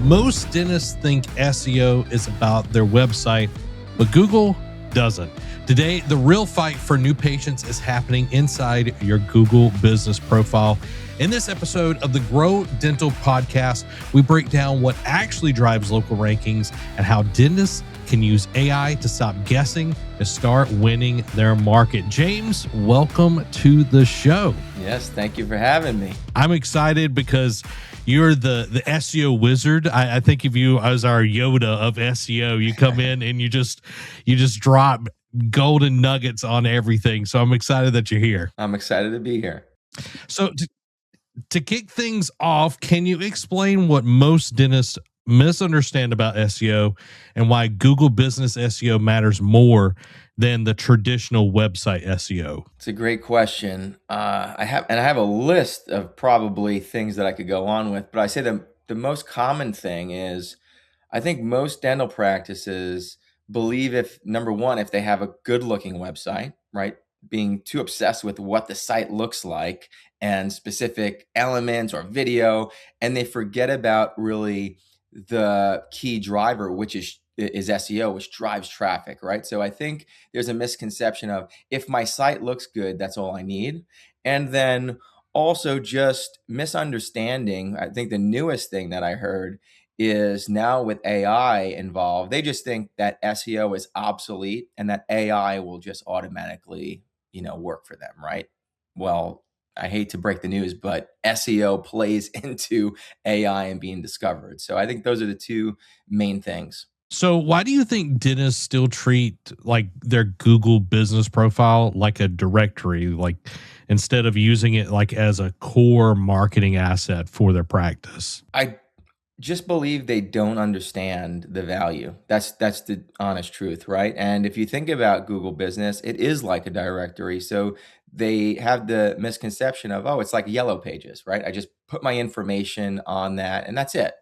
Most dentists think SEO is about their website, but Google doesn't. Today, the real fight for new patients is happening inside your Google business profile. In this episode of the Grow Dental podcast, we break down what actually drives local rankings and how dentists can use AI to stop guessing and start winning their market. James, welcome to the show. Yes, thank you for having me. I'm excited because you're the SEO wizard. I think of you as our Yoda of SEO. You come in and you just drop golden nuggets on everything. So I'm excited that you're here. I'm excited to be here. So to kick things off, can you explain what most dentists misunderstand about SEO and why Google Business SEO matters more than the traditional website SEO? It's a great question. I have a list of probably things that I could go on with, but I say the most common thing is I think most dental practices believe if they have a good looking website, right? Being too obsessed with what the site looks like and specific elements or video, and they forget about really the key driver, which is SEO, which drives traffic, right? So I think there's a misconception of if my site looks good, that's all I need. And then also just misunderstanding. I think the newest thing that I heard is now with AI involved, they just think that SEO is obsolete and that AI will just automatically, work for them, right? Well, I hate to break the news, but SEO plays into AI and being discovered. So I think those are the two main things. So why do you think dentists still treat like their Google business profile like a directory, like instead of using it like as a core marketing asset for their practice? I just believe they don't understand the value. That's the honest truth, right? And if you think about Google Business, it is like a directory. So they have the misconception of, oh, it's like Yellow Pages, right? I just put my information on that and that's it.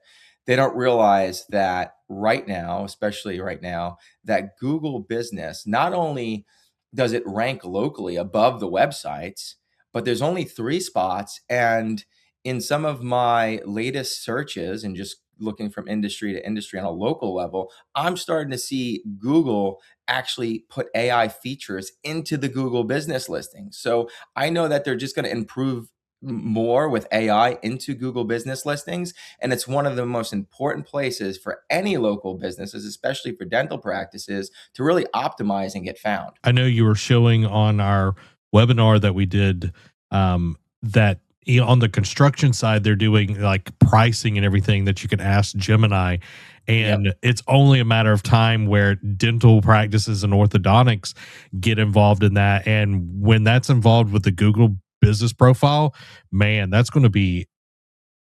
They don't realize that right now, especially right now, that Google Business not only does it rank locally above the websites, but there's only 3 spots. And in some of my latest searches and just looking from industry to industry on a local level, I'm starting to see Google actually put AI features into the Google business listings. So I know that they're just going to improve more with AI into Google business listings. And it's one of the most important places for any local businesses, especially for dental practices, to really optimize and get found. I know you were showing on our webinar that we did that on the construction side, they're doing like pricing and everything that you can ask Gemini. And Yep. it's only a matter of time where dental practices and orthodontics get involved in that. And when that's involved with the Google business profile, man, that's going to be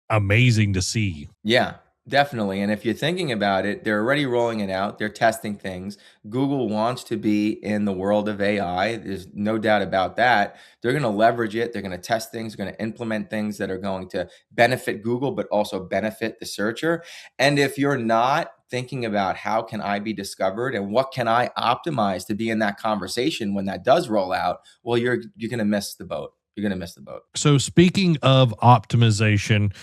amazing to see. Yeah, definitely. And if you're thinking about it, they're already rolling it out. They're testing things. Google wants to be in the world of AI. There's no doubt about that. They're going to leverage it. They're going to test things, they're going to implement things that are going to benefit Google, but also benefit the searcher. And if you're not thinking about how can I be discovered and what can I optimize to be in that conversation when that does roll out, well, you're going to miss the boat. You're going to miss the boat. So speaking of optimization,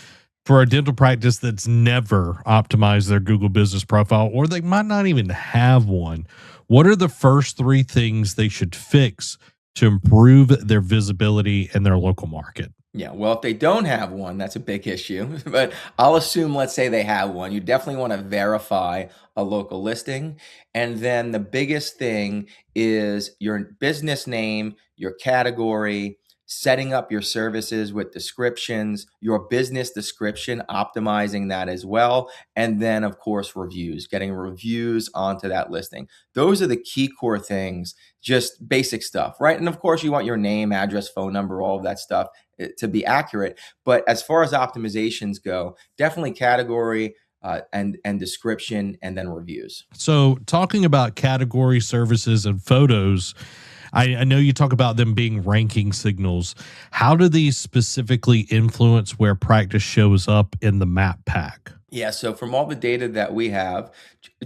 for a dental practice that's never optimized their Google business profile, or they might not even have one, what are the first 3 things they should fix to improve their visibility in their local market? Yeah, well, if they don't have one, that's a big issue. But I'll assume, let's say they have one. You definitely want to verify a local listing. And then the biggest thing is your business name, your category, setting up your services with descriptions, your business description, optimizing that as well. And then, of course, reviews, getting reviews onto that listing. Those are the key core things, just basic stuff, right? And of course, you want your name, address, phone number, all of that stuff to be accurate. But as far as optimizations go, definitely category and description, and then reviews. So talking about category services and photos, I know you talk about them being ranking signals. How do these specifically influence where practice shows up in the map pack? Yeah, so from all the data that we have,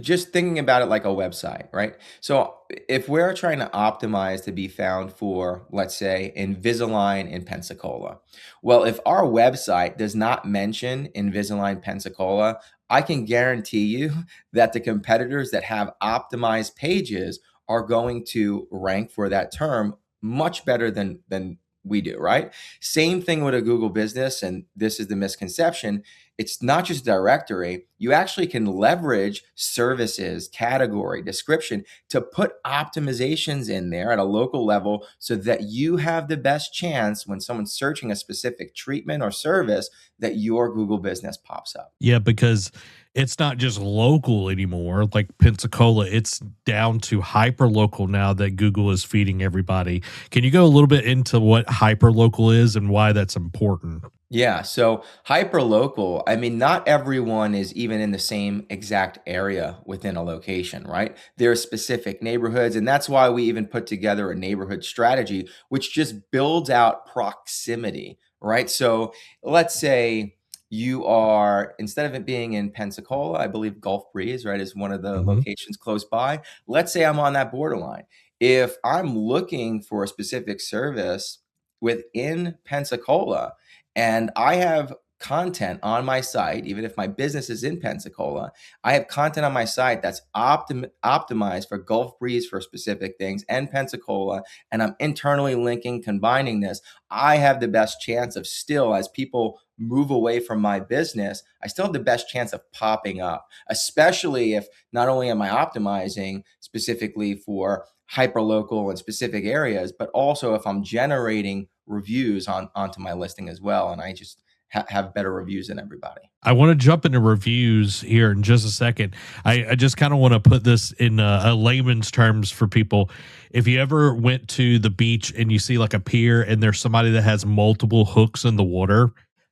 just thinking about it like a website, right? So if we're trying to optimize to be found for, let's say, Invisalign in Pensacola, well, if our website does not mention Invisalign Pensacola, I can guarantee you that the competitors that have optimized pages are going to rank for that term much better than we do, right? Same thing with a Google business, and this is the misconception. It's not just directory. You actually can leverage services, category, description to put optimizations in there at a local level so that you have the best chance when someone's searching a specific treatment or service that your Google business pops up. Yeah, because it's not just local anymore, like Pensacola, it's down to hyper local now that Google is feeding everybody. Can you go a little bit into what hyper local is and why that's important? Yeah, so hyper local, I mean, not everyone is even in the same exact area within a location, right? There are specific neighborhoods, and that's why we even put together a neighborhood strategy, which just builds out proximity, right? So let's say you are, instead of it being in Pensacola, I believe Gulf Breeze, right, is one of the Mhm. locations close by. Let's say I'm on that borderline. If I'm looking for a specific service within Pensacola, and I have content on my site, even if my business is in Pensacola, I have content on my site that's optimized for Gulf Breeze for specific things and Pensacola, and I'm internally linking, combining this. I have the best chance of still, as people move away from my business, I still have the best chance of popping up, especially if not only am I optimizing specifically for hyperlocal and specific areas, but also if I'm generating reviews onto my listing as well, and I just have better reviews than everybody. I want to jump into reviews here in just a second. I just kind of want to put this in a layman's terms for people. If you ever went to the beach and you see like a pier and there's somebody that has multiple hooks in the water,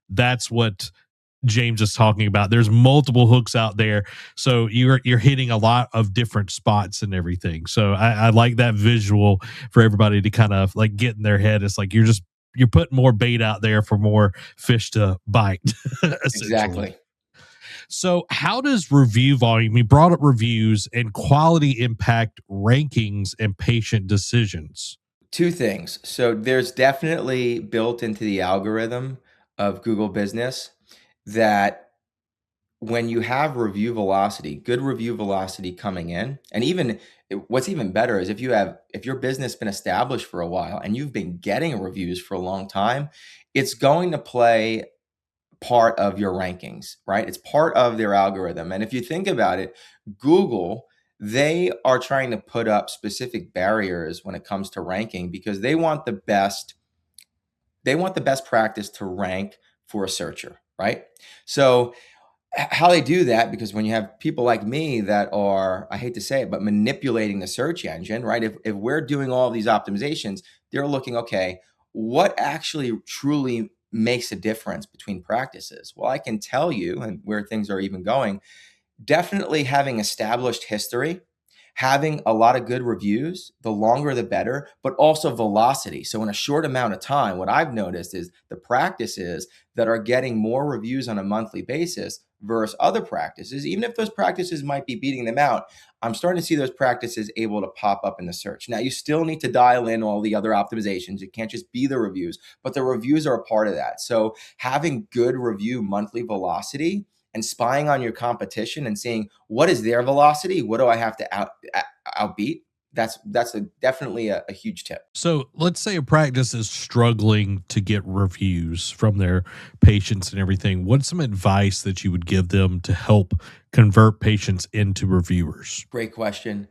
that's what James is talking about. There's multiple hooks out there, so you're hitting a lot of different spots and everything. So I like that visual for everybody to kind of like get in their head. It's like you're putting more bait out there for more fish to bite, essentially. Exactly. So, how does review volume, we brought up reviews and quality impact rankings and patient decisions? Two things. So there's definitely built into the algorithm of Google Business that when you have review velocity, good review velocity coming in, and even what's even better is if your business been established for a while and you've been getting reviews for a long time, it's going to play part of your rankings, right? It's part of their algorithm. And if you think about it, Google, they are trying to put up specific barriers when it comes to ranking because they want the best practice to rank for a searcher, right? So how they do that, because when you have people like me that are, I hate to say it, but manipulating the search engine, right? If we're doing all these optimizations, they're looking, okay, what actually truly makes a difference between practices? Well, I can tell you, and where things are even going, definitely having established history, having a lot of good reviews, the longer the better, but also velocity. So in a short amount of time, what I've noticed is the practices that are getting more reviews on a monthly basis versus other practices, even if those practices might be beating them out, I'm starting to see those practices able to pop up in the search. Now, you still need to dial in all the other optimizations. It can't just be the reviews, but the reviews are a part of that. So having good review monthly velocity and spying on your competition and seeing what is their velocity, what do I have to outbeat? Definitely a huge tip. So, let's say a practice is struggling to get reviews from their patients and everything. What's some advice that you would give them to help convert patients into reviewers? Great question.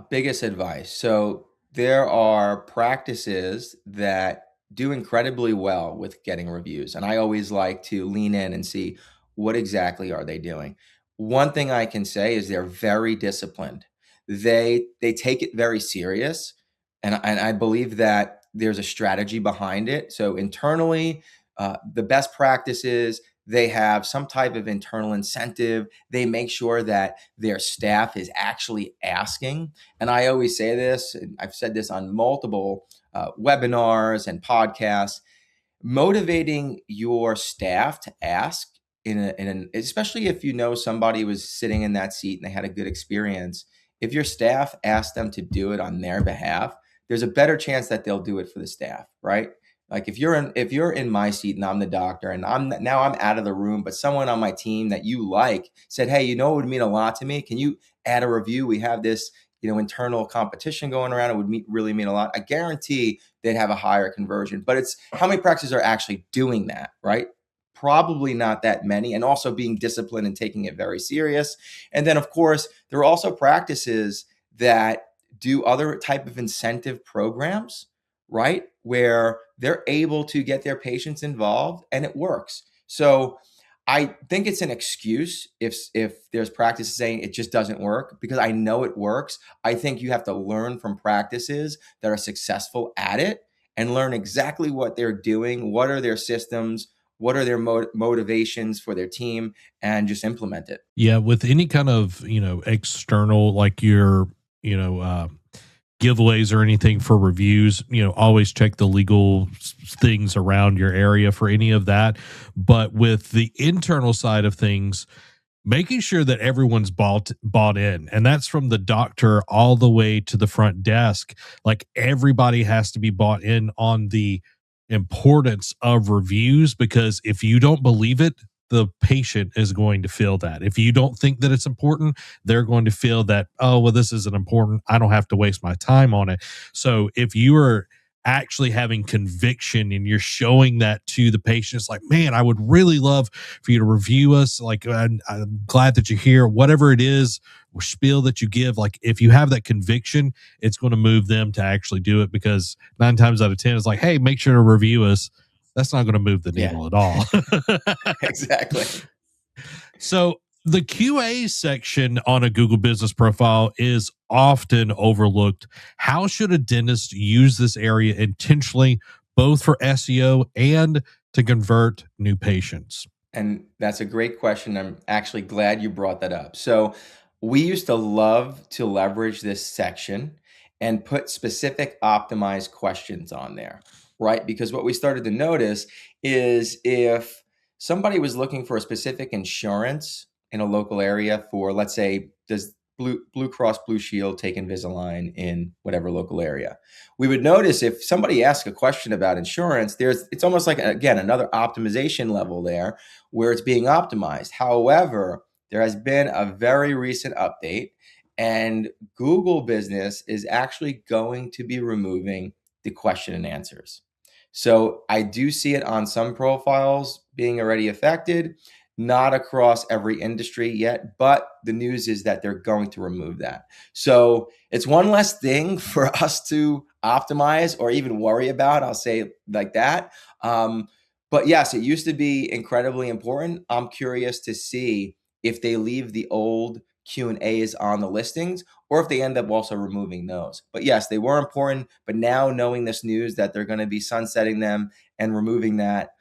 Biggest advice. So there are practices that do incredibly well with getting reviews, and I always like to lean in and see what exactly are they doing. One thing I can say is they're very disciplined. They take it very serious, and I believe that there's a strategy behind it. So internally, the best practices, they have some type of internal incentive. They make sure that their staff is actually asking. And I always say this, and I've said this on multiple webinars and podcasts, motivating your staff to ask especially if you know somebody was sitting in that seat and they had a good experience. If your staff asked them to do it on their behalf, there's a better chance that they'll do it for the staff, right? Like if you're in my seat and I'm the doctor and I'm out of the room, but someone on my team that you like said, "Hey, you know, it would mean a lot to me. Can you add a review? We have this, internal competition going around. It would really mean a lot." I guarantee they'd have a higher conversion. But it's how many practices are actually doing that, right? Probably not that many, and also being disciplined and taking it very serious. And then, of course, there are also practices that do other type of incentive programs, right? Where they're able to get their patients involved and it works. So I think it's an excuse if there's practices saying it just doesn't work, because I know it works. I think you have to learn from practices that are successful at it and learn exactly what they're doing, what are their systems, what are their motivations for their team, and just implement it. Yeah, with any kind of, external, like your, giveaways or anything for reviews, always check the legal things around your area for any of that. But with the internal side of things, making sure that everyone's bought in, and that's from the doctor all the way to the front desk. Like, everybody has to be bought in on the importance of reviews, because if you don't believe it, the patient is going to feel that. If you don't think that it's important, they're going to feel that, oh, well, this isn't important, I don't have to waste my time on it. So if you are actually having conviction and you're showing that to the patient, it's like, man, I would really love for you to review us. Like, I'm glad that you're here. Whatever it is, or spiel that you give, like, if you have that conviction, it's going to move them to actually do it, because 9 times out of 10 it's like, hey, make sure to review us. That's not going to move the needle at all. Exactly. So the QA section on a Google business profile is often overlooked. How should a dentist use this area intentionally, both for SEO and to convert new patients? And that's a great question. I'm actually glad you brought that up. So we used to love to leverage this section and put specific optimized questions on there, right? Because what we started to notice is if somebody was looking for a specific insurance in a local area for, let's say, does Blue Cross Blue Shield take Invisalign in whatever local area, we would notice if somebody asked a question about insurance, it's almost like, again, another optimization level there where it's being optimized. However, there has been a very recent update, and Google Business is actually going to be removing the question and answers. So I do see it on some profiles being already affected, not across every industry yet, but the news is that they're going to remove that. So it's one less thing for us to optimize or even worry about, I'll say it like that. But yes, it used to be incredibly important. I'm curious to see if they leave the old Q&As on the listings or if they end up also removing those. But yes, they were important. But now, knowing this news that they're going to be sunsetting them and removing that,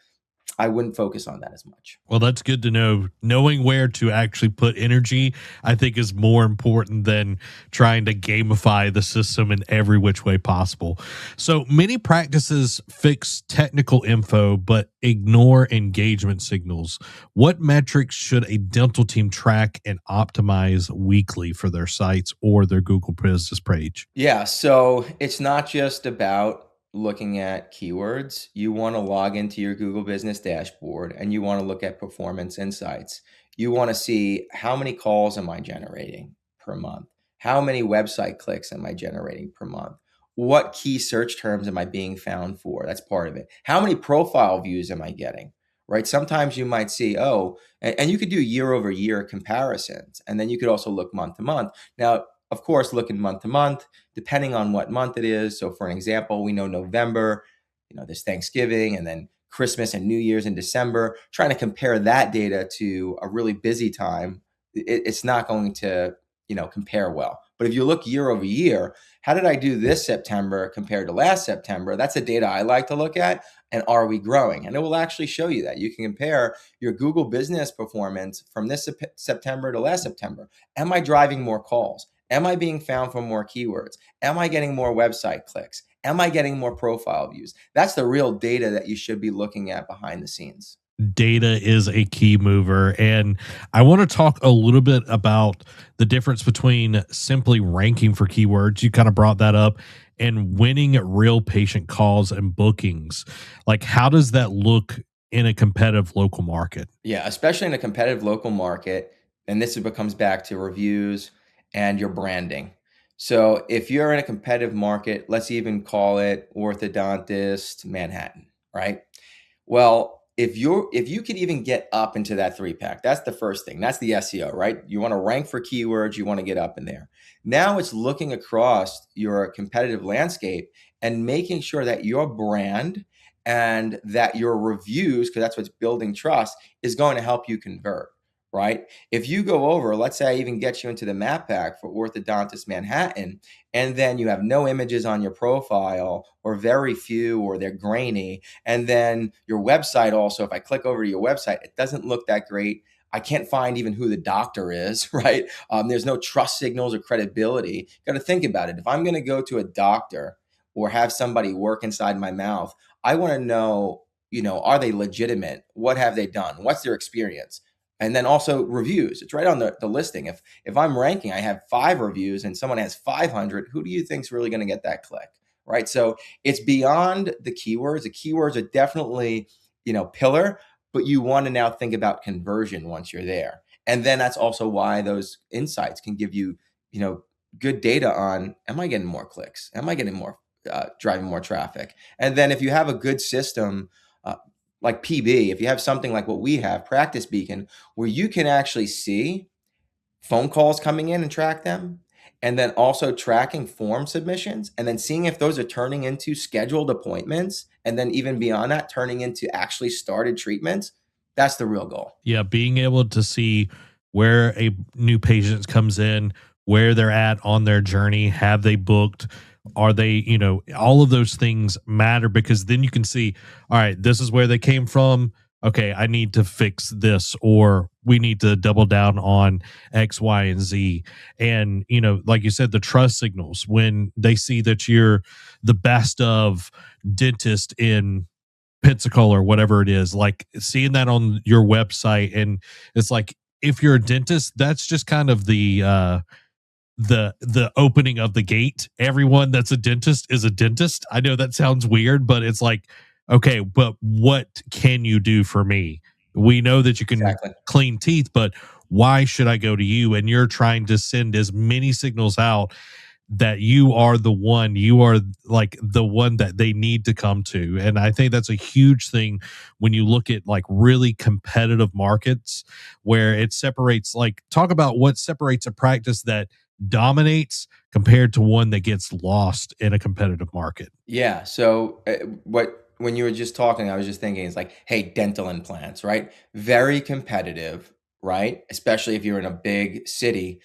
I wouldn't focus on that as much. Well, that's good to know. Knowing where to actually put energy, I think, is more important than trying to gamify the system in every which way possible. So many practices fix technical info but ignore engagement signals. What metrics should a dental team track and optimize weekly for their sites or their Google Business page? Yeah, so it's not just about looking at keywords. You want to log into your Google Business dashboard and you want to look at performance insights. You want to see, how many calls am I generating per month? How many website clicks am I generating per month? What key search terms am I being found for? That's part of it. How many profile views am I getting? Right? Sometimes you might see, and you could do year over year comparisons, and then you could also look month to month. Now, of course, looking month to month, depending on what month it is. So for an example, we know November, there's Thanksgiving and then Christmas and New Year's in December. Trying to compare that data to a really busy time, it's not going to, compare well. But if you look year over year, how did I do this September compared to last September? That's the data I like to look at. And are we growing? And it will actually show you that. You can compare your Google Business performance from this September to last September. Am I driving more calls? Am I being found for more keywords? Am I getting more website clicks? Am I getting more profile views? That's the real data that you should be looking at behind the scenes. Data is a key mover. And I want to talk a little bit about the difference between simply ranking for keywords. You kind of brought that up, and winning real patient calls and bookings. Like, how does that look in a competitive local market? Yeah, especially in a competitive local market, and this becomes back to reviews and your branding. So if you're in a competitive market, let's even call it orthodontist Manhattan, right? Well, if you could even get up into that three pack, that's the first thing. That's the SEO, right? You want to rank for keywords, you want to get up in there. Now it's looking across your competitive landscape and making sure that your brand and that your reviews, because that's what's building trust, is going to help you convert, right? If you go over, let's say I even get you into the map pack for orthodontist Manhattan, and then you have no images on your profile or very few, or they're grainy, and then your website also, if I click over to your website, it doesn't look that great. I can't find even who the doctor is, right? There's no trust signals or credibility. Got to think about it. If I'm going to go to a doctor or have somebody work inside my mouth, I want to know, are they legitimate? What have they done? What's their experience? And then also reviews. It's right on the listing. If I'm ranking, I have 5 reviews and someone has 500, who do you think is really going to get that click? Right. So it's beyond the keywords. The keywords are definitely, pillar, but you want to now think about conversion once you're there. And then that's also why those insights can give you, good data on, am I getting more clicks? Am I getting more, driving more traffic? And then if you have a good system, like PB, if you have something like what we have, Practice Beacon, where you can actually see phone calls coming in and track them, and then also tracking form submissions, and then seeing if those are turning into scheduled appointments, and then even beyond that, turning into actually started treatments. That's the real goal. Yeah, being able to see where a new patient comes in, where they're at on their journey, have they booked, are they, all of those things matter, because then you can see, all right, this is where they came from. Okay, I need to fix this, or we need to double down on X, Y, and Z. And, like you said, the trust signals when they see that you're the best of dentist in Pensacola or whatever it is, like seeing that on your website. And it's like, if you're a dentist, that's just kind of the opening of the gate. Everyone that's a dentist is a dentist. I know that sounds weird, but it's like, okay, but what can you do for me? We know that you can Exactly. clean teeth, but why should I go to you? And you're trying to send as many signals out that you are the one, you are like the one that they need to come to. And I think that's a huge thing when you look at like really competitive markets, where it separates, like, talk about what separates a practice that dominates compared to one that gets lost in a competitive market. Yeah. So when you were just talking, I was just thinking, it's like, hey, dental implants, right? Very competitive, right? Especially if you're in a big city,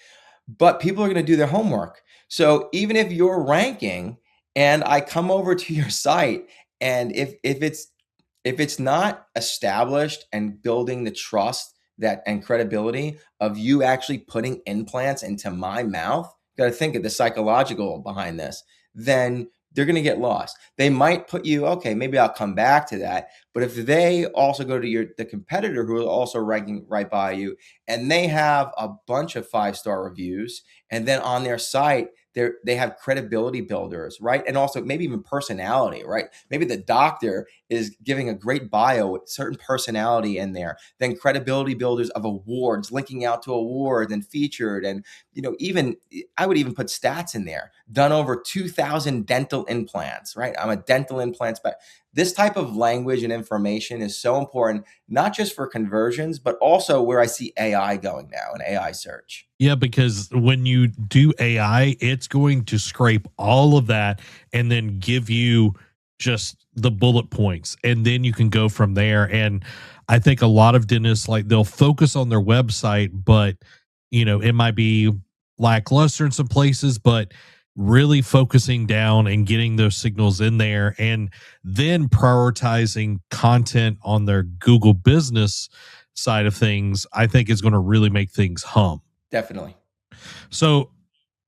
but people are going to do their homework. So even if you're ranking and I come over to your site, and if it's not established and building the trust that and credibility of you actually putting implants into my mouth, got to think of the psychological behind this, then they're going to get lost. They might put you, okay, maybe I'll come back to that. But if they also go to the competitor who is also ranking right by you, and they have a bunch of 5-star reviews, and then on their site, they have credibility builders, right? And also maybe even personality, right? Maybe the doctor is giving a great bio with certain personality in there, then credibility builders of awards, linking out to awards and featured. And, even I would even put stats in there, done over 2,000 dental implants, right? I'm a dental implant spec. This type of language and information is so important, not just for conversions, but also where I see AI going now, and AI search. Yeah, because when you do AI, it's going to scrape all of that and then give you just the bullet points. And then you can go from there. And I think a lot of dentists, like, they'll focus on their website, but, it might be lackluster in some places, but really focusing down and getting those signals in there, and then prioritizing content on their Google business side of things, I think is going to really make things hum. Definitely. So,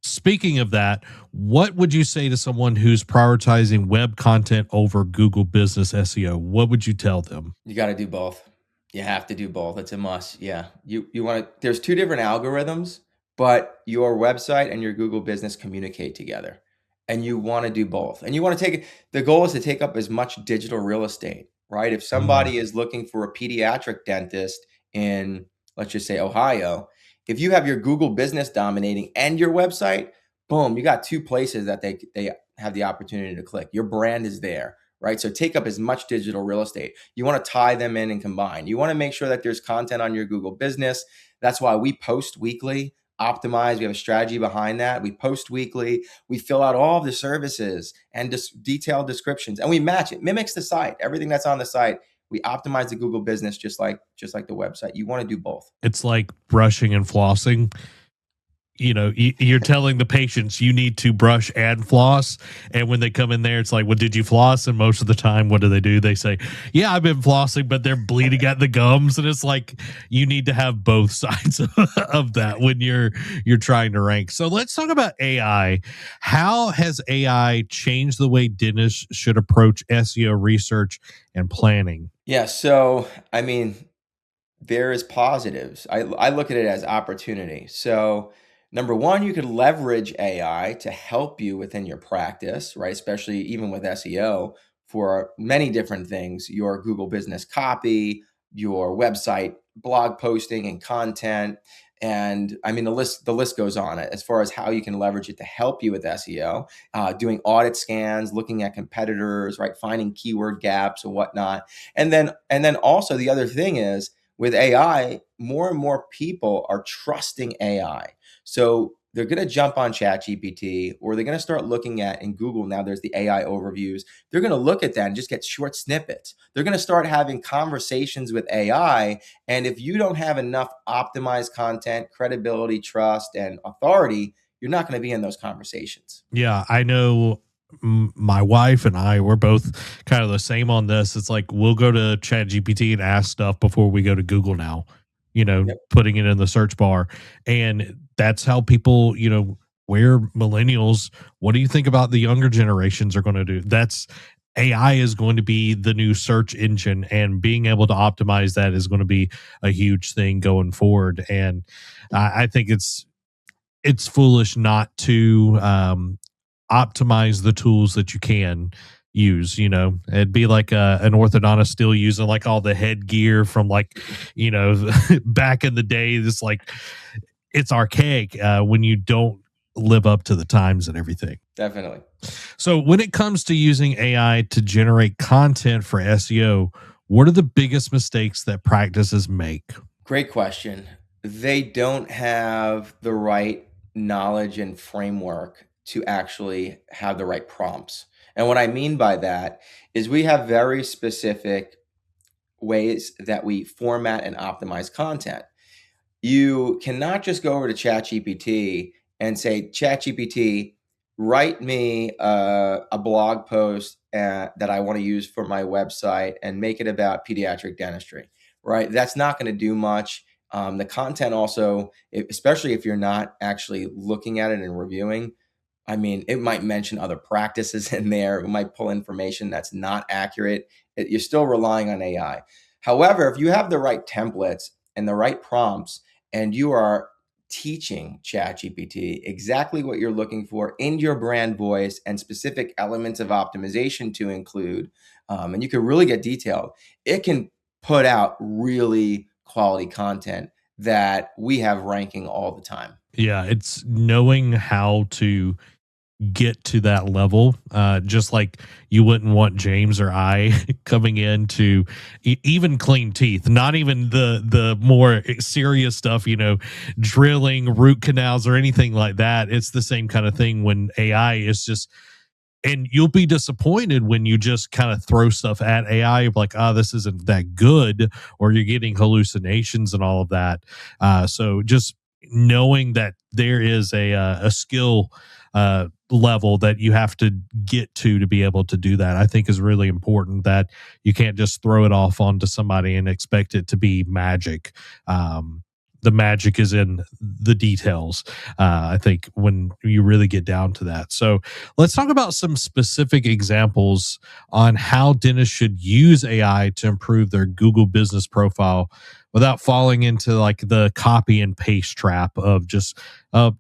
speaking of that, what would you say to someone who's prioritizing web content over Google Business SEO? What would you tell them? You got to do both. You have to do both. It's a must. Yeah. You want to, there's 2 different algorithms, but your website and your Google business communicate together. and you want to do both. And you want to the goal is to take up as much digital real estate, right? If Mm. somebody is looking for a pediatric dentist in, let's just say, Ohio, if you have your Google business dominating and your website, boom, you got two places that they have the opportunity to click. Your brand is there, right? So take up as much digital real estate. You want to tie them in and combine. You want to make sure that there's content on your Google business. That's why we post weekly, optimize. We have a strategy behind that. We post weekly. We fill out all of the services and detailed descriptions, and we match it. Mimics the site. Everything that's on the site, we optimize the Google business just like the website. You want to do both. It's like brushing and flossing. You're telling the patients you need to brush and floss, and when they come in there, it's like, well, did you floss? And most of the time, what do? They say, yeah, I've been flossing, but they're bleeding at the gums. And it's like, you need to have both sides of that when you're trying to rank. So let's talk about AI. How has AI changed the way dentists should approach SEO research and planning? Yeah. So, I mean, there is positives. I look at it as opportunity. So, number one, you could leverage AI to help you within your practice, right? Especially even with SEO for many different things, your Google business copy, your website blog posting and content. And I mean, the list goes on as far as how you can leverage it to help you with SEO, doing audit scans, looking at competitors, right? Finding keyword gaps and whatnot. And then also the other thing is, with AI, more and more people are trusting AI. So they're going to jump on ChatGPT, or they're going to start looking at, in Google now, there's the AI overviews. They're going to look at that and just get short snippets. They're going to start having conversations with AI. And if you don't have enough optimized content, credibility, trust, and authority, you're not going to be in those conversations. Yeah, I know my wife and I, we're both kind of the same on this. It's like we'll go to ChatGPT and ask stuff before we go to Google now, Yep. putting it in the search bar. And that's how people, we're millennials. What do you think about the younger generations are going to do? That's AI is going to be the new search engine, and being able to optimize that is going to be a huge thing going forward. And I think it's foolish not to optimize the tools that you can use. It'd be like an orthodontist still using like all the headgear from like back in the day. This like, it's archaic when you don't live up to the times and everything. Definitely. So when it comes to using AI to generate content for SEO, what are the biggest mistakes that practices make? Great question. They don't have the right knowledge and framework to actually have the right prompts. And what I mean by that is we have very specific ways that we format and optimize content. You cannot just go over to ChatGPT and say, ChatGPT, write me a blog post that I want to use for my website and make it about pediatric dentistry, right? That's not going to do much. The content also, especially if you're not actually looking at it and reviewing, I mean, it might mention other practices in there. It might pull information that's not accurate. You're still relying on AI. However, if you have the right templates and the right prompts, and you are teaching ChatGPT exactly what you're looking for in your brand voice and specific elements of optimization to include, and you can really get detailed, it can put out really quality content that we have ranking all the time. Yeah, it's knowing how to get to that level. Just like you wouldn't want James or I coming in to even clean teeth, not even the more serious stuff, drilling root canals or anything like that. It's the same kind of thing when AI is just, and you'll be disappointed when you just kind of throw stuff at AI like, this isn't that good, or you're getting hallucinations and all of that. So just knowing that there is a skill level that you have to get to be able to do that, I think is really important, that you can't just throw it off onto somebody and expect it to be magic. The magic is in the details, I think, when you really get down to that. So let's talk about some specific examples on how dentists should use AI to improve their Google business profile without falling into like the copy and paste trap of just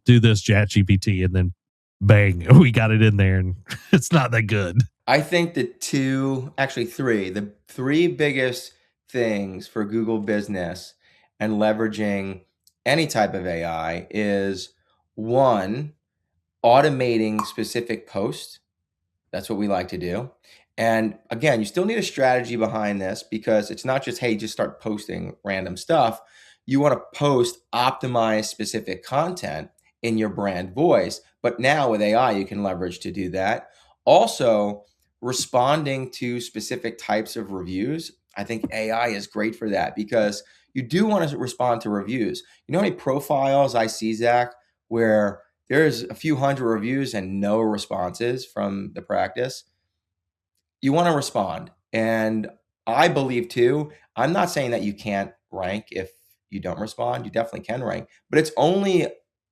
do this ChatGPT and then bang, we got it in there and it's not that good. I think the three biggest things for Google Business and leveraging any type of AI is one, automating specific posts. That's what we like to do. And again, you still need a strategy behind this because it's not just, hey, just start posting random stuff. You want to post optimized specific content in your brand voice. But now with AI, you can leverage to do that. Also, responding to specific types of reviews. I think AI is great for that because you do want to respond to reviews. You know how many profiles I see, Zach, where there's a few hundred reviews and no responses from the practice? You want to respond. And I believe too, I'm not saying that you can't rank if you don't respond. You definitely can rank, but it's only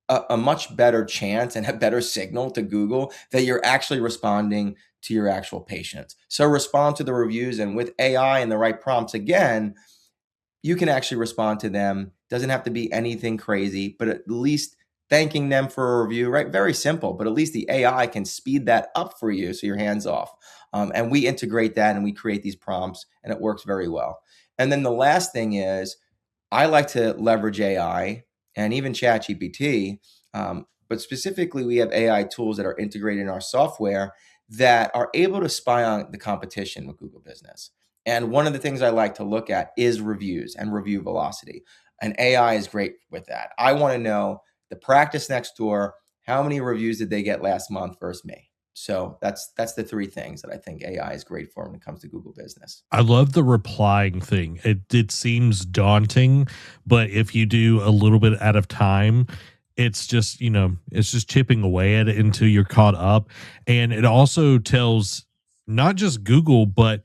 a much better chance and a better signal to Google that you're actually responding to your actual patients. So respond to the reviews, and with AI and the right prompts, again, you can actually respond to them. Doesn't have to be anything crazy, but at least thanking them for a review, right? Very simple, but at least the AI can speed that up for you so you're hands off. And we integrate that and we create these prompts and it works very well. And then the last thing is I like to leverage AI and even ChatGPT, but specifically we have AI tools that are integrated in our software that are able to spy on the competition with Google Business. And one of the things I like to look at is reviews and review velocity. And AI is great with that. I want to know the practice next door, how many reviews did they get last month versus me? So that's the three things that I think AI is great for when it comes to Google Business. I love the replying thing. It seems daunting, but if you do a little bit at a time, it's just, it's just chipping away at it until you're caught up. And it also tells not just Google, but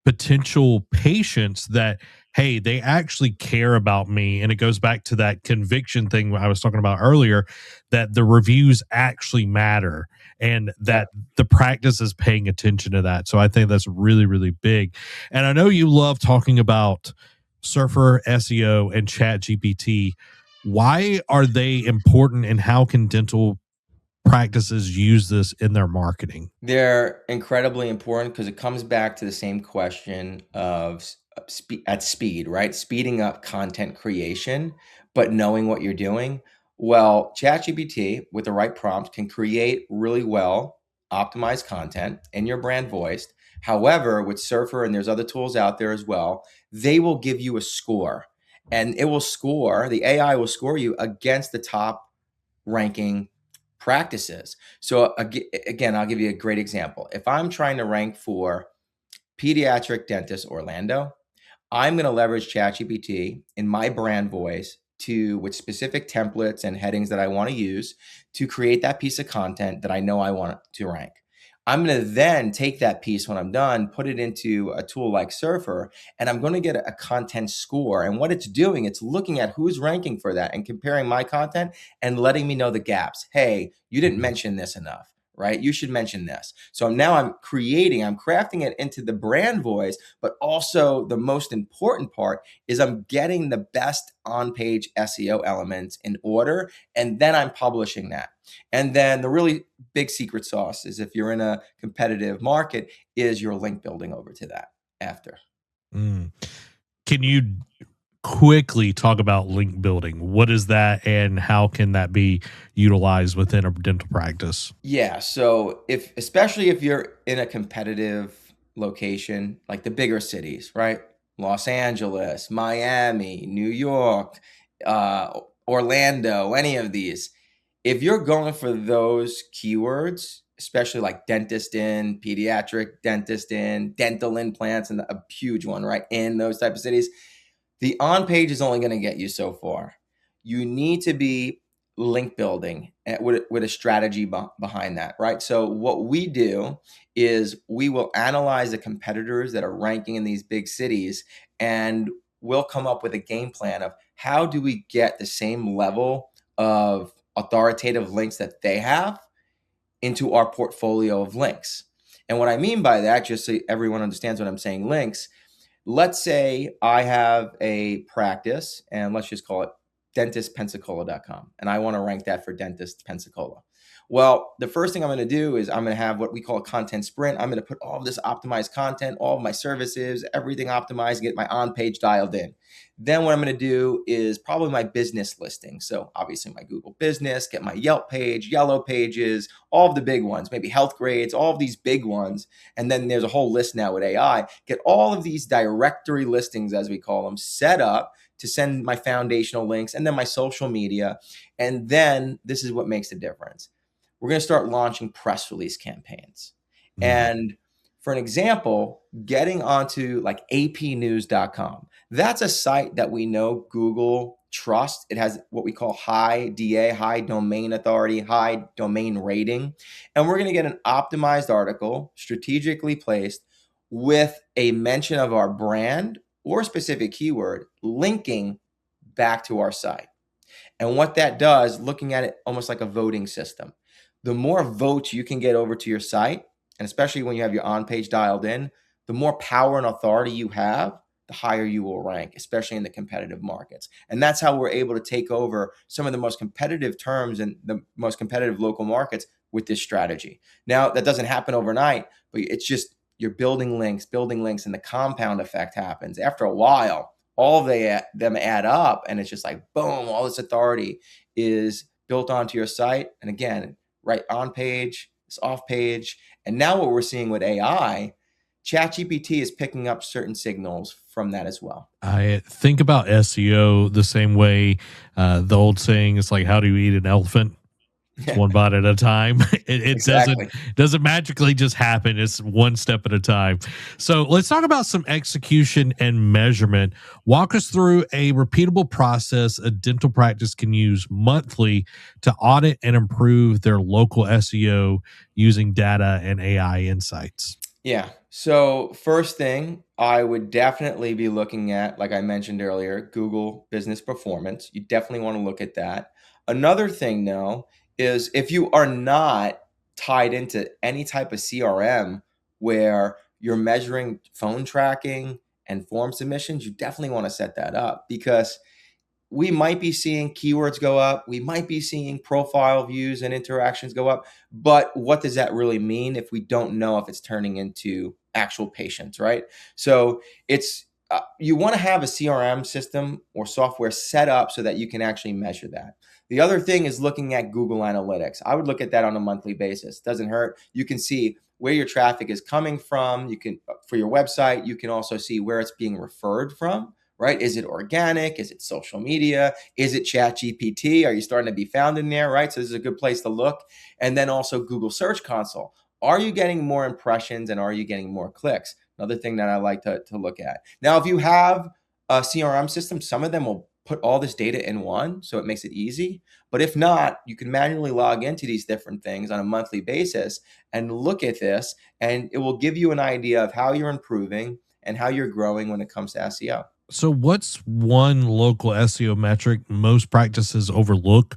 potential patients that, hey, they actually care about me. And it goes back to that conviction thing I was talking about earlier, that the reviews actually matter and that the practice is paying attention to that. So I think that's really, really big. And I know you love talking about Surfer, SEO, and Chat GPT. Why are they important and how can dental practices use this in their marketing? They're incredibly important because it comes back to the same question of speed, right? Speeding up content creation, but knowing what you're doing. Well, ChatGPT with the right prompt can create really well optimized content in your brand voice. However, with Surfer and there's other tools out there as well, they will give you a score and the AI will score you against the top ranking practices. So again, I'll give you a great example. If I'm trying to rank for pediatric dentist Orlando, I'm going to leverage ChatGPT in my brand voice with specific templates and headings that I want to use to create that piece of content that I know I want to rank. I'm going to then take that piece when I'm done, put it into a tool like Surfer, and I'm going to get a content score. And what it's doing, it's looking at who's ranking for that and comparing my content and letting me know the gaps. Hey, you didn't mention this enough, right? You should mention this. So now I'm crafting it into the brand voice, but also the most important part is I'm getting the best on-page SEO elements in order, and then I'm publishing that. And then the really big secret sauce is if you're in a competitive market is your link building over to that after. Mm. Can you quickly talk about link building? What is that and how can that be utilized within a dental practice? Yeah, so especially if you're in a competitive location, like the bigger cities, right? Los Angeles, Miami, New York, Orlando, any of these. If you're going for those keywords, especially like dentist in, pediatric dentist in, dental implants, and a huge one, right? In those type of cities, the on page is only going to get you so far. You need to be link building with a strategy behind that, right? So what we do is we will analyze the competitors that are ranking in these big cities, and we'll come up with a game plan of how do we get the same level of authoritative links that they have into our portfolio of links. And what I mean by that, just so everyone understands what I'm saying, links, let's say I have a practice and let's just call it dentistpensacola.com and I want to rank that for dentist Pensacola. Well, the first thing I'm going to do is I'm going to have what we call a content sprint. I'm going to put all of this optimized content, all of my services, everything optimized, get my on page dialed in. Then what I'm going to do is probably my business listing. So obviously my Google business, get my Yelp page, Yellow pages, all of the big ones, maybe health grades, all of these big ones. And then there's a whole list now with AI. Get all of these directory listings, as we call them, set up to send my foundational links and then my social media. And then this is what makes the difference. We're going to start launching press release campaigns. And for an example, getting onto like apnews.com. That's a site that we know Google trusts. It has what we call high DA, high domain authority, high domain rating. And we're going to get an optimized article strategically placed with a mention of our brand or specific keyword linking back to our site. And what that does, looking at it almost like a voting system, the more votes you can get over to your site, and especially when you have your on-page dialed in, the more power and authority you have, the higher you will rank, especially in the competitive markets. And that's how we're able to take over some of the most competitive terms and the most competitive local markets with this strategy. Now, that doesn't happen overnight, but it's just you're building links, and the compound effect happens. After a while, all of them add up, and it's just like, boom, all this authority is built onto your site. And again, right on page, it's off page. And now what we're seeing with AI, ChatGPT is picking up certain signals from that as well. I think about SEO the same way. The old saying is like, how do you eat an elephant? It's one bite at a time. It Exactly. doesn't magically just happen. It's one step at a time. So let's talk about some execution and measurement. Walk us through a repeatable process a dental practice can use monthly to audit and improve their local SEO using data and AI insights. Yeah. So first thing, I would definitely be looking at, like I mentioned earlier, Google Business Performance. You definitely want to look at that. Another thing, though, is if you are not tied into any type of CRM where you're measuring phone tracking and form submissions, you definitely want to set that up, because we might be seeing keywords go up. We might be seeing profile views and interactions go up. But what does that really mean if we don't know if it's turning into actual patients, right? So it's you want to have a CRM system or software set up so that you can actually measure that. The other thing is looking at Google Analytics. I would look at that on a monthly basis. Doesn't hurt. You can see where your traffic is coming from. You can, for your website, you can also see where it's being referred from. Right? Is it organic? Is it social media? Is it ChatGPT? Are you starting to be found in there? Right? So this is a good place to look. And then also Google Search Console. Are you getting more impressions and are you getting more clicks? Another thing that I like to look at. Now, if you have a CRM system, some of them will put all this data in one, so it makes it easy. But if not, you can manually log into these different things on a monthly basis and look at this, and it will give you an idea of how you're improving and how you're growing when it comes to SEO. So, what's one local SEO metric most practices overlook,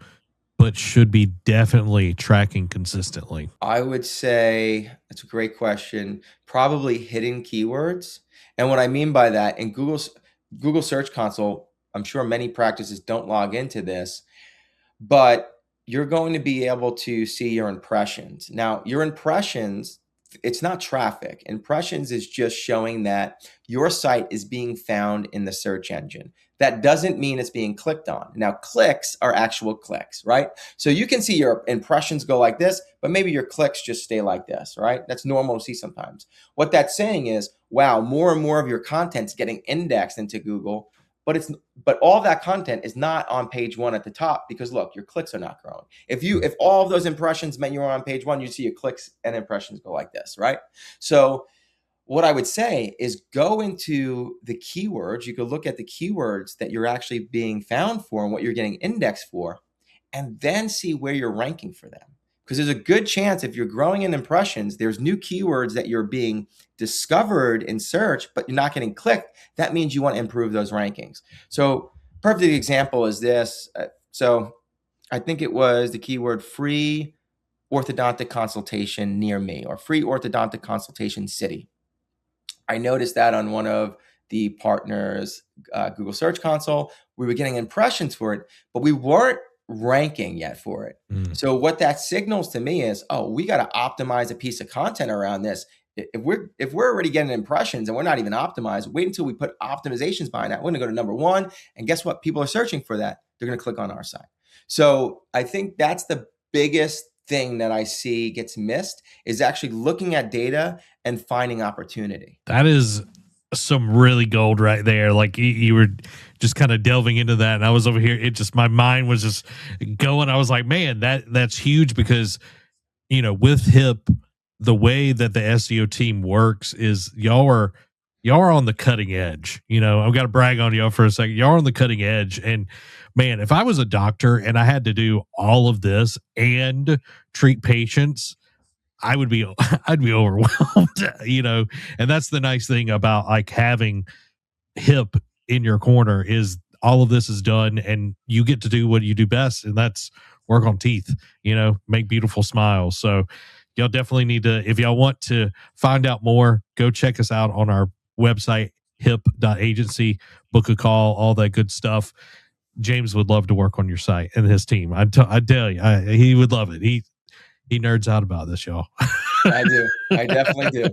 but should be definitely tracking consistently? I would say that's a great question. Probably hidden keywords. And what I mean by that, in Google Search Console, I'm sure many practices don't log into this, but you're going to be able to see your impressions. Now, your impressions, it's not traffic. Impressions is just showing that your site is being found in the search engine. That doesn't mean it's being clicked on. Now, clicks are actual clicks, right? So you can see your impressions go like this, but maybe your clicks just stay like this, right? That's normal to see sometimes. What that's saying is, wow, more and more of your content's getting indexed into Google, but all of that content is not on page one at the top, because look, your clicks are not growing. If all of those impressions meant you were on page one, you'd see your clicks and impressions go like this, right? So what I would say is go into the keywords. You could look at the keywords that you're actually being found for and what you're getting indexed for, and then see where you're ranking for them. Because there's a good chance if you're growing in impressions, there's new keywords that you're being discovered in search, but you're not getting clicked. That means you want to improve those rankings. So perfect example is this. So I think it was the keyword free orthodontic consultation near me, or free orthodontic consultation city. I noticed that on one of the partners, Google Search Console, we were getting impressions for it, but we weren't ranking yet for it. Mm. So what that signals to me is, oh, we got to optimize a piece of content around this. If we're already getting impressions and we're not even optimized, wait until we put optimizations behind that. We're going to go to number one, and guess what? People are searching for that. They're going to click on our site. So I think that's the biggest thing that I see gets missed, is actually looking at data and finding opportunity. That is some really gold right there. Like you were just kind of delving into that, and I was over here. It just my mind was just going. I was like, man, that's huge because with HIP, the way that the SEO team works is y'all are on the cutting edge. I've got to brag on y'all for a second. Y'all are on the cutting edge, and man, if I was a doctor and I had to do all of this and treat patients, I'd be overwhelmed. And that's the nice thing about like having HIP in your corner is all of this is done and you get to do what you do best, and that's work on teeth, make beautiful smiles. So y'all definitely need to, if y'all want to find out more, go check us out on our website, hip.agency, book a call, all that good stuff. James would love to work on your site and his team. I tell you, he would love it. He nerds out about this, y'all. I do. I definitely do.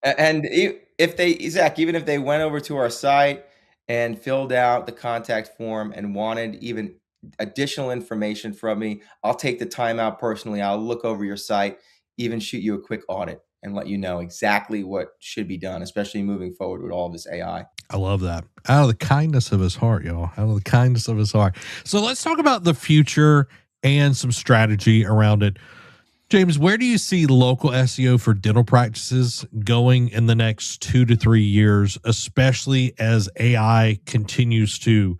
And if they, Zach, even if they went over to our site and filled out the contact form and wanted even additional information from me, I'll take the time out personally. I'll look over your site, even shoot you a quick audit and let you know exactly what should be done, especially moving forward with all this AI. I love that. Out of the kindness of his heart, y'all. Out of the kindness of his heart. So let's talk about the future and some strategy around it. James, where do you see local SEO for dental practices going in the next 2 to 3 years, especially as AI continues to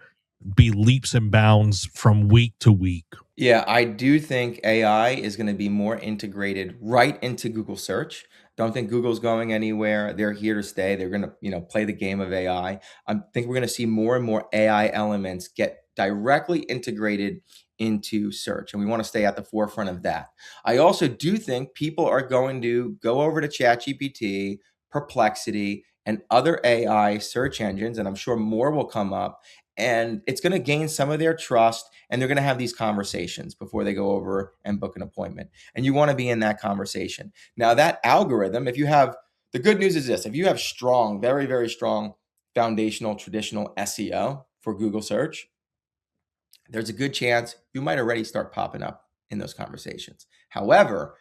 be leaps and bounds from week to week? Yeah, I do think AI is going to be more integrated right into Google search. Don't think Google's going anywhere. They're here to stay. They're going to, play the game of AI. I think we're going to see more and more AI elements get directly integrated into search, and we want to stay at the forefront of that. I also do think people are going to go over to ChatGPT, Perplexity, and other AI search engines, and I'm sure more will come up, and it's going to gain some of their trust, and they're going to have these conversations before they go over and book an appointment. And you want to be in that conversation. Now, that algorithm, the good news is this: if you have strong, very, very strong foundational traditional SEO for Google search, there's a good chance you might already start popping up in those conversations. However,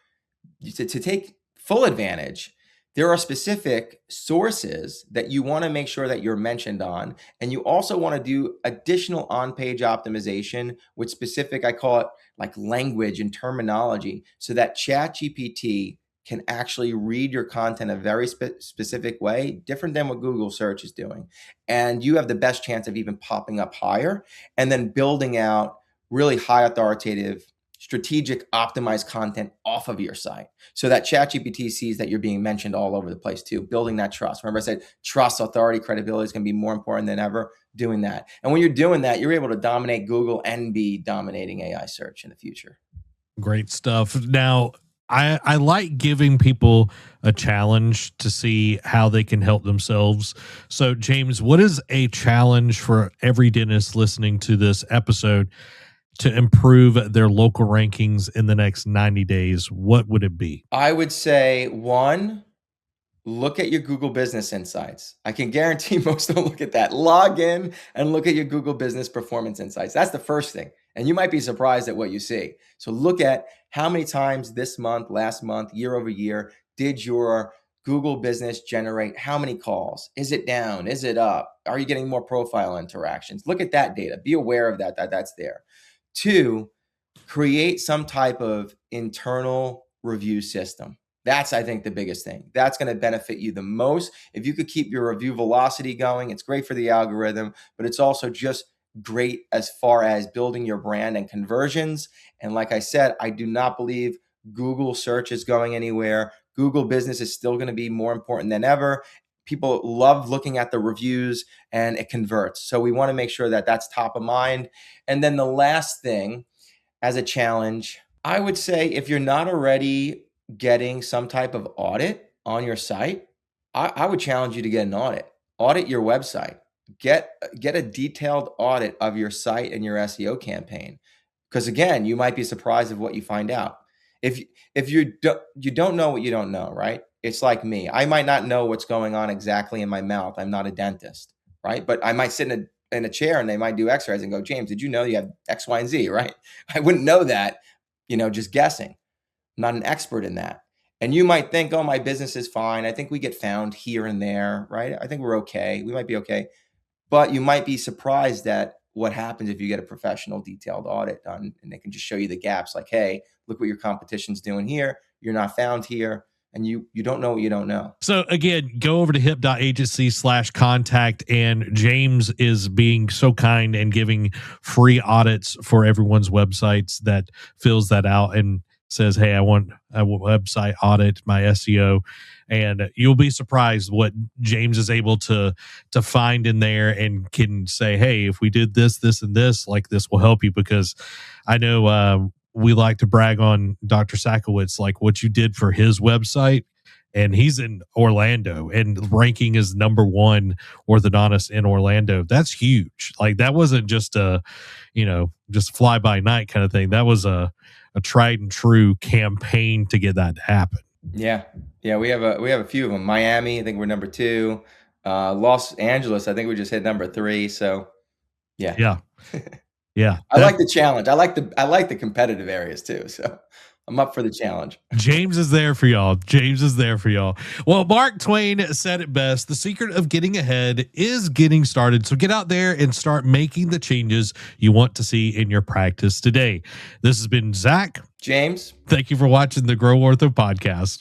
to take full advantage, there are specific sources that you want to make sure that you're mentioned on. And you also want to do additional on-page optimization with specific, I call it like language and terminology, so that ChatGPT can actually read your content a very specific way, different than what Google search is doing. And you have the best chance of even popping up higher and then building out really high authoritative, strategic, optimized content off of your site so that ChatGPT sees that you're being mentioned all over the place too, building that trust. Remember I said trust, authority, credibility is going to be more important than ever, doing that. And when you're doing that, you're able to dominate Google and be dominating AI search in the future. Great stuff. Now, I like giving people a challenge to see how they can help themselves. So, James, what is a challenge for every dentist listening to this episode to improve their local rankings in the next 90 days? What would it be? I would say, one, look at your Google Business Insights. I can guarantee most of them look at that. Log in and look at your Google Business Performance Insights. That's the first thing. And you might be surprised at what you see. So look at how many times this month, last month, year over year, did your Google business generate how many calls? Is it down? Is it up? Are you getting more profile interactions? Look at that data. Be aware of that's there. Two, create some type of internal review system. That's, I think, the biggest thing. That's going to benefit you the most. If you could keep your review velocity going, it's great for the algorithm, but it's also just great as far as building your brand and conversions. And like I said, I do not believe Google search is going anywhere. Google business is still going to be more important than ever. People love looking at the reviews and it converts. So we want to make sure that that's top of mind. And then the last thing as a challenge, I would say if you're not already getting some type of audit on your site, I would challenge you to get an audit. Audit your website. Get a detailed audit of your site and your SEO campaign. Because again, you might be surprised of what you find out. If you don't know what you don't know, right? It's like me. I might not know what's going on exactly in my mouth. I'm not a dentist, right? But I might sit in a chair and they might do X-rays and go, James, did you know you have X, Y, and Z, right? I wouldn't know that, just guessing. I'm not an expert in that. And you might think, oh, my business is fine. I think we get found here and there, right? I think we're okay. We might be okay. But you might be surprised at what happens if you get a professional detailed audit done, and they can just show you the gaps like, hey, look what your competition's doing here. You're not found here. And you don't know what you don't know. So again, go over to hip.agency/contact, and James is being so kind and giving free audits for everyone's websites that fills that out and says, hey, I want a website audit, my SEO. And you'll be surprised what James is able to find in there, and can say, hey, if we did this, this, and this, like, this will help you. Because I know we like to brag on Dr. Sakowitz, like what you did for his website. And he's in Orlando and ranking as #1 orthodontist in Orlando. That's huge. Like, that wasn't just just fly by night kind of thing. That was a tried and true campaign to get that to happen. Yeah. We have a few of them. Miami, I think we're #2. Los Angeles, I think we just hit #3. So yeah. Yeah. I like the challenge. I like the competitive areas too. So I'm up for the challenge. James is there for y'all. Well, Mark Twain said it best. The secret of getting ahead is getting started. So get out there and start making the changes you want to see in your practice today. This has been Zach. James. Thank you for watching the Grow Ortho podcast.